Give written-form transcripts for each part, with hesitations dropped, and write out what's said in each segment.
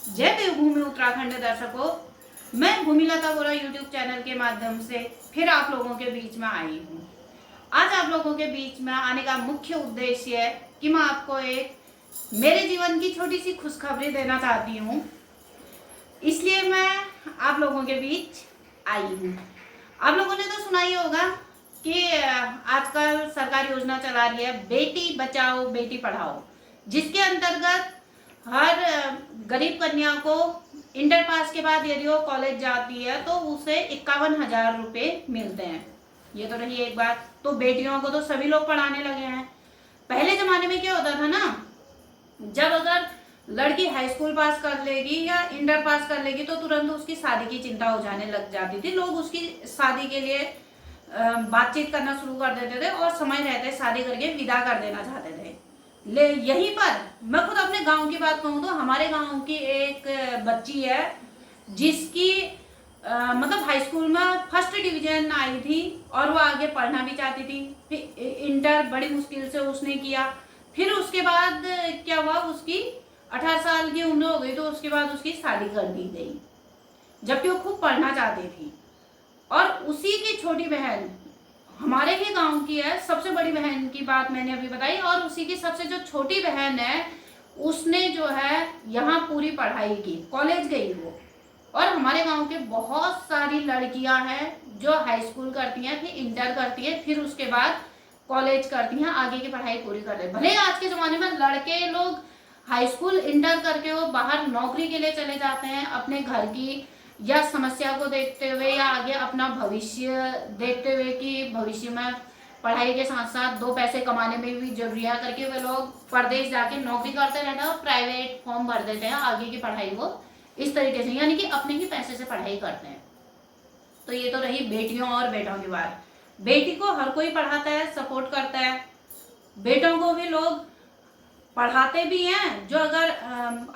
जय देवभूमि उत्तराखंड दर्शकों, मैं भूमिलता बोरा यूट्यूब चैनल के माध्यम से फिर आप लोगों के बीच में आई हूँ। आज आप लोगों के बीच में आने का मुख्य उद्देश्य है कि मैं आपको एक मेरे जीवन की छोटी सी खुशखबरी देना चाहती हूँ, इसलिए मैं आप लोगों के बीच आई हूँ। आप लोगों ने तो सुना ही होगा कि आजकल सरकार योजना चला रही है बेटी बचाओ बेटी पढ़ाओ, जिसके अंतर्गत हर गरीब कन्या को इंटर पास के बाद यदि वो कॉलेज जाती है तो उसे 51,000 रुपये मिलते हैं। ये तो रही एक बात। तो बेटियों को तो सभी लोग पढ़ाने लगे हैं। पहले जमाने में क्या होता था ना, जब अगर लड़की हाई स्कूल पास कर लेगी या इंटर पास कर लेगी तो तुरंत उसकी शादी की चिंता हो जाने लग जाती थी। लोग उसकी शादी के लिए बातचीत करना शुरू कर देते थे और समय रहते शादी करके विदा कर देना चाहते थे। ले यहीं पर मैं खुद अपने गांव की बात कहूँ तो हमारे गांव की एक बच्ची है जिसकी मतलब हाई स्कूल में फर्स्ट डिवीजन आई थी और वो आगे पढ़ना भी चाहती थी। फिर इंटर बड़ी मुश्किल से उसने किया। फिर उसके बाद क्या हुआ, उसकी 18 साल की उम्र हो गई तो उसके बाद उसकी शादी कर दी गई, जबकि वो खूब पढ़ना चाहती थी। और उसी की छोटी बहन हमारे ही गांव की है। सबसे बड़ी बहन की बात मैंने अभी बताई, और उसी की सबसे जो छोटी बहन है उसने जो है यहाँ पूरी पढ़ाई की, कॉलेज गई वो। और हमारे गांव के बहुत सारी लड़कियां हैं जो हाई स्कूल करती हैं, फिर इंटर करती हैं, फिर उसके बाद कॉलेज करती हैं, आगे की पढ़ाई पूरी कर रहे हैं। भले आज के ज़माने में लड़के लोग हाई स्कूल इंटर करके वो बाहर नौकरी के लिए चले जाते हैं, अपने घर की या समस्या को देखते हुए या आगे अपना भविष्य देखते हुए कि भविष्य में पढ़ाई के साथ साथ दो पैसे कमाने में भी जरूरी है करके वे लोग परदेश जाके नौकरी करते रहते हैं और प्राइवेट फॉर्म भर देते हैं आगे की पढ़ाई वो इस तरीके से, यानी कि अपने ही पैसे से पढ़ाई करते हैं। तो ये तो रही बेटियों और बेटों की बात। बेटी को हर कोई पढ़ाता है, सपोर्ट करता है। बेटों को भी लोग पढ़ाते भी हैं, जो अगर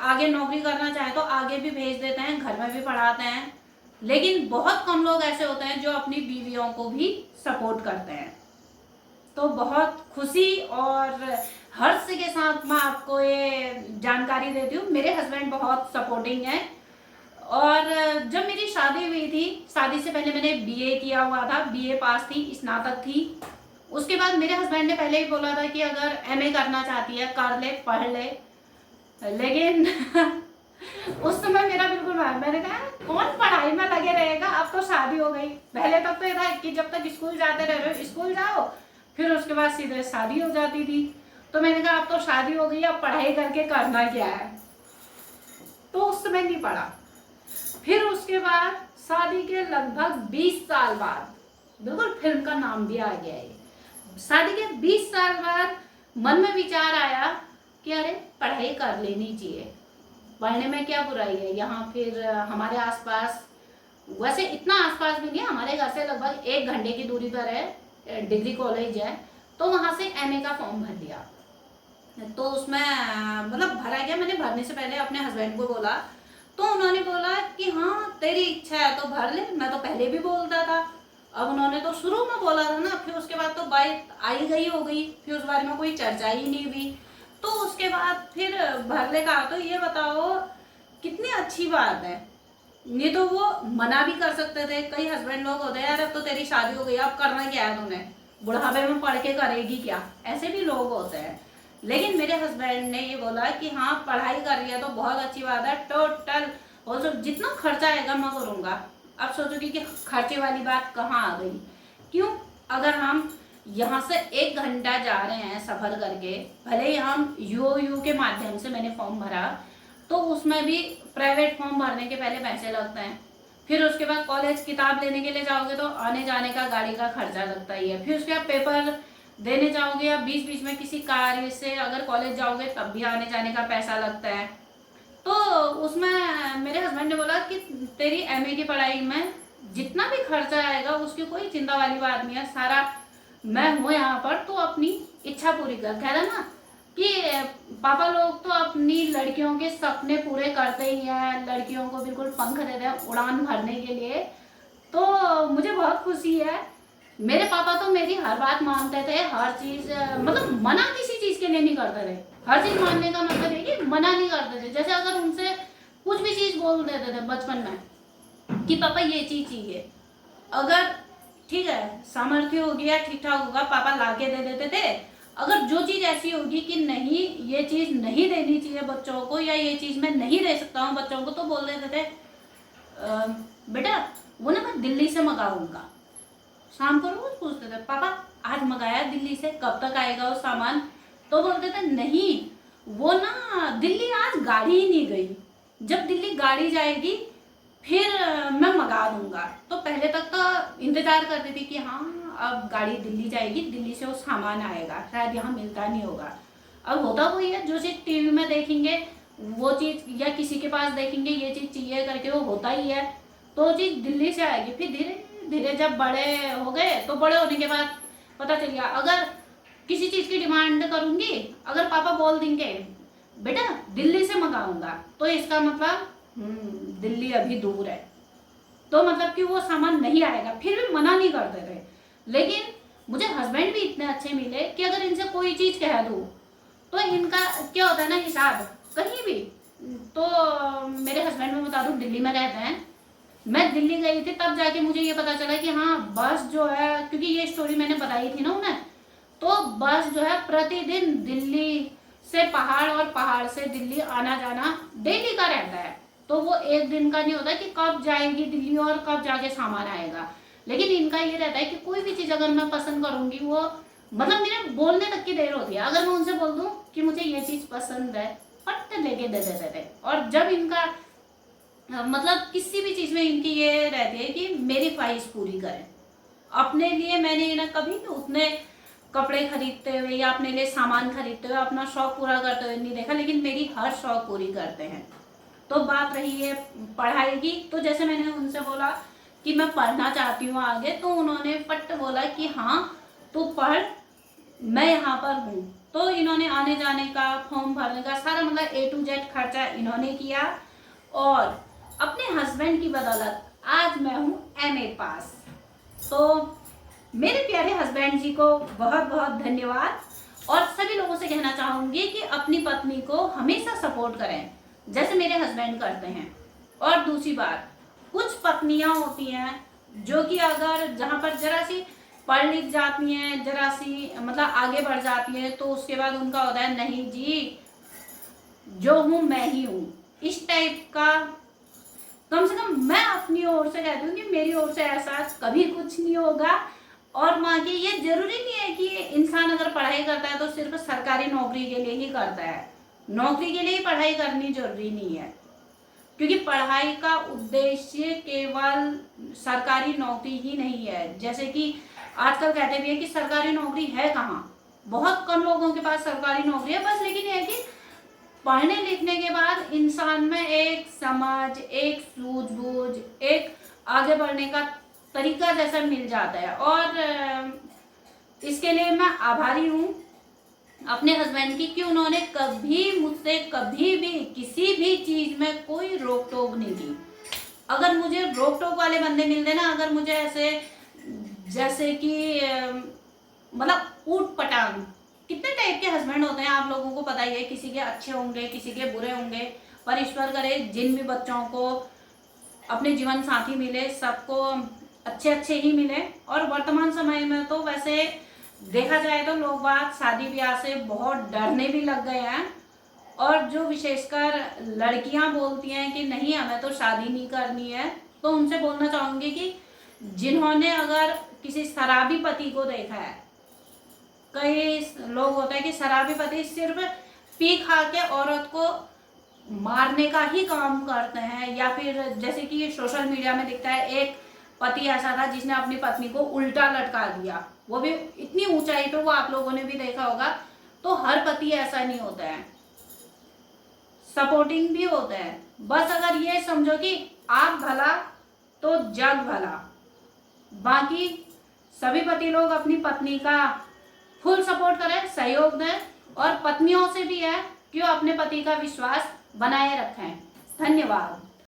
आगे नौकरी करना चाहे तो आगे भी भेज देते हैं, घर में भी पढ़ाते हैं। लेकिन बहुत कम लोग ऐसे होते हैं जो अपनी बीवियों को भी सपोर्ट करते हैं। तो बहुत खुशी और हर्ष के साथ मैं आपको ये जानकारी देती हूँ। मेरे हस्बैंड बहुत सपोर्टिंग हैं। और जब मेरी शादी हुई थी, शादी से पहले मैंने बीए किया हुआ था, बीए पास थी, स्नातक थी। उसके बाद मेरे हस्बैंड ने पहले ही बोला था कि अगर एमए करना चाहती है कर ले, पढ़ ले। लेकिन उस समय मेरा बिल्कुल मैंने कहा कौन पढ़ाई में लगे रहेगा, अब तो शादी हो गई। पहले तक तो ये था कि जब तक स्कूल जाते रह रहे हो स्कूल जाओ, फिर उसके बाद सीधे शादी हो जाती थी। तो मैंने कहा अब तो शादी हो गई, अब पढ़ाई करके करना क्या है। तो उस समय नहीं पढ़ा। फिर उसके बाद शादी के लगभग 20 साल बाद, बिल्कुल फिल्म का भी आ गया है, शादी के 20 साल बाद मन में विचार आया कि अरे पढ़ाई कर लेनी चाहिए, पढ़ने में क्या बुराई है। यहाँ फिर हमारे आसपास, वैसे इतना आसपास भी नहीं है, हमारे घर से लगभग 1 घंटे की दूरी पर है डिग्री कॉलेज है। तो वहाँ से एमए का फॉर्म भर दिया। तो उसमें मतलब भरा गया। मैंने भरने से पहले अपने हस्बैंड को बोला तो उन्होंने बोला कि हाँ तेरी इच्छा है तो भर ले। मैं तो पहले भी बोलता था, अब उन्होंने तो शुरू में बोला था ना, फिर उसके बाद तो बात आई गई हो गई, फिर उस बारे में कोई चर्चा ही नहीं हुई। तो उसके बाद फिर भर ले कहा। तो ये बताओ कितनी अच्छी बात है। नहीं तो वो मना भी कर सकते थे। कई हस्बैंड लोग होते हैं यार अब तो तेरी शादी हो गई, अब करना क्या है तूने, बुढ़ापे में पढ़ के करेगी क्या, ऐसे भी लोग होते हैं। लेकिन मेरे हस्बैंड ने ये बोला कि हाँ पढ़ाई कर रही है तो बहुत अच्छी बात है, टोटल और जितना खर्चा आएगा मैं करूँगा। अब सोचोगी कि खर्चे वाली बात कहाँ आ गई। क्यों, अगर हम यहाँ से 1 घंटा जा रहे हैं सफ़र करके, भले ही हम यूओयू के माध्यम से मैंने फॉर्म भरा, तो उसमें भी प्राइवेट फॉर्म भरने के पहले पैसे लगते हैं। फिर उसके बाद कॉलेज किताब लेने के लिए जाओगे तो आने जाने का गाड़ी का खर्चा लगता ही है। फिर उसके बाद पेपर देने जाओगे या बीच बीच में किसी कार्य से अगर कॉलेज जाओगे तब भी आने जाने का पैसा लगता है। तो उसमें मेरे हस्बैंड ने बोला कि तेरी एमए की पढ़ाई में जितना भी खर्चा आएगा उसकी कोई चिंता वाली बात नहीं है, सारा मैं हूँ यहाँ पर, तो अपनी इच्छा पूरी कर। कह रहा ना कि पापा लोग तो अपनी लड़कियों के सपने पूरे करते ही हैं, लड़कियों को बिल्कुल पंख देते हैं उड़ान भरने के लिए। तो मुझे बहुत खुशी है। मेरे पापा तो मेरी हर बात मानते थे, हर चीज़ मतलब मना किसी चीज़ के लिए नहीं करते थे। हर चीज़ मानने का मतलब है कि मना नहीं करते थे। जैसे अगर उनसे कुछ भी चीज बोल देते थे बचपन में कि पापा ये चीज चाहिए। अगर ठीक है सामर्थ्य हो गया ठीक ठाक होगा पापा लाके दे देते थे। अगर जो चीज ऐसी होगी कि नहीं ये चीज नहीं देनी चाहिए बच्चों को या ये चीज मैं नहीं दे सकता हूँ बच्चों को, तो बोल देते थे बेटा वो ना मैं दिल्ली से मंगाऊंगा। शाम को रोज पूछते थे पापा आज मंगाया दिल्ली से, कब तक आएगा वो सामान? तो बोलते थे नहीं वो ना दिल्ली आज गाड़ी ही नहीं गई, जब दिल्ली गाड़ी जाएगी फिर मैं मंगा दूंगा। तो पहले तक तो इंतजार करती थी कि हाँ अब गाड़ी दिल्ली जाएगी, दिल्ली से वो सामान आएगा, शायद यहाँ मिलता नहीं होगा। अब होता वही है, जो चीज़ टीवी में देखेंगे वो चीज़ या किसी के पास देखेंगे ये चीज़ चाहिए करके वो होता ही है, तो वो चीज़ दिल्ली से आएगी। फिर धीरे धीरे जब बड़े हो गए तो बड़े होने के बाद पता चल गया अगर किसी चीज़ की डिमांड करूंगी, अगर पापा बोल देंगे बेटा दिल्ली से मंगाऊंगा, तो इसका मतलब दिल्ली अभी दूर है, तो मतलब कि वो सामान नहीं आएगा। फिर भी मना नहीं करते थे। लेकिन मुझे हस्बैंड भी इतने अच्छे मिले कि अगर इनसे कोई चीज़ कह दूँ तो इनका क्या होता है ना हिसाब कहीं भी। तो मेरे हस्बैंड में बता दूँ दिल्ली में रहते हैं, मैं दिल्ली गई थी तब जाके मुझे ये पता चला कि हाँ बस जो है, क्योंकि ये स्टोरी मैंने बताई थी ना उन्हें, तो बस जो है प्रतिदिन दिल्ली से पहाड़ और पहाड़ से दिल्ली आना जाना डेली का रहता है। तो वो एक दिन का नहीं होता कि कब जाएगी दिल्ली और कब जाके सामान आएगा। लेकिन इनका ये रहता है कि कोई भी चीज़ अगर मैं पसंद करूंगी वो मतलब मेरे बोलने तक की देर होती है। अगर मैं उनसे बोल दूं कि मुझे ये चीज़ पसंद है फट लेके दे देते थे। और जब इनका मतलब किसी भी चीज़ में इनकी ये रहती है कि मेरी ख्वाहिश पूरी करें। अपने लिए मैंने इन्हें कभी उतने कपड़े खरीदते हुए या अपने लिए सामान खरीदते हुए अपना शौक पूरा करते हुए नहीं देखा, लेकिन मेरी हर शौक पूरी करते हैं। तो बात रही है पढ़ाई की, तो जैसे मैंने उनसे बोला कि मैं पढ़ना चाहती हूँ आगे, तो उन्होंने फट बोला कि हाँ तू पढ़ मैं यहाँ पर हूँ। तो इन्होंने आने जाने का फॉर्म भरने का सारा मतलब A to Z खर्चा इन्होंने किया। और अपने हस्बैंड की बदौलत आज मैं हूँ MA पास। तो मेरे प्यारे हस्बैंड जी को बहुत बहुत धन्यवाद। और सभी लोगों से कहना चाहूँगी कि अपनी पत्नी को हमेशा सपोर्ट करें जैसे मेरे हस्बैंड करते हैं। और दूसरी बात, कुछ पत्नियां होती हैं जो कि अगर जहाँ पर जरा सी पढ़ लिख जाती हैं, जरा सी मतलब आगे बढ़ जाती है, तो उसके बाद उनका होता है नहीं जी जो हूँ मैं ही हूँ, इस टाइप का। कम से कम मैं अपनी ओर से कहती हूँ कि मेरी ओर से ऐसा कभी कुछ नहीं होगा। और माँ की ये जरूरी नहीं है कि इंसान अगर पढ़ाई करता है तो सिर्फ सरकारी नौकरी के लिए ही करता है, नौकरी के लिए ही पढ़ाई करनी जरूरी नहीं है। क्योंकि पढ़ाई का उद्देश्य केवल सरकारी नौकरी ही नहीं है। जैसे कि आजकल कहते भी है कि सरकारी नौकरी है कहाँ, बहुत कम लोगों के पास सरकारी नौकरी है बस। लेकिन यह है कि पढ़ने लिखने के बाद इंसान में एक समझ, एक सूझबूझ, एक आगे बढ़ने का तरीका जैसा मिल जाता है। और इसके लिए मैं आभारी हूँ अपने हस्बैंड की कि उन्होंने कभी मुझसे कभी भी किसी भी चीज़ में कोई रोक टोक नहीं की। अगर मुझे रोक टोक वाले बंदे मिलते ना, अगर मुझे ऐसे जैसे कि मतलब ऊट पटांग कितने टाइप के हस्बैंड होते हैं आप लोगों को पता ही है, किसी के अच्छे होंगे किसी के बुरे होंगे। पर ईश्वर करे जिन भी बच्चों को अपने जीवन साथी मिले सबको अच्छे अच्छे ही मिले। और वर्तमान समय में तो वैसे देखा जाए तो लोग बात शादी ब्याह से बहुत डरने भी लग गए हैं। और जो विशेषकर लड़कियां बोलती हैं कि नहीं हमें तो शादी नहीं करनी है, तो उनसे बोलना चाहूँगी कि जिन्होंने अगर किसी शराबी पति को देखा है, कई लोग होते हैं कि शराबी पति सिर्फ पी खा के औरत को मारने का ही काम करते हैं। या फिर जैसे कि सोशल मीडिया में दिखता है एक पति ऐसा था जिसने अपनी पत्नी को उल्टा लटका दिया, वो भी इतनी ऊंचाई पे, वो आप लोगों ने भी देखा होगा। तो हर पति ऐसा नहीं होता है, सपोर्टिंग भी होता है। बस अगर ये समझो कि आप भला तो जग भला। बाकी सभी पति लोग अपनी पत्नी का फुल सपोर्ट करें, सहयोग दें। और पत्नियों से भी है कि वो अपने पति का विश्वास बनाए रखें। धन्यवाद।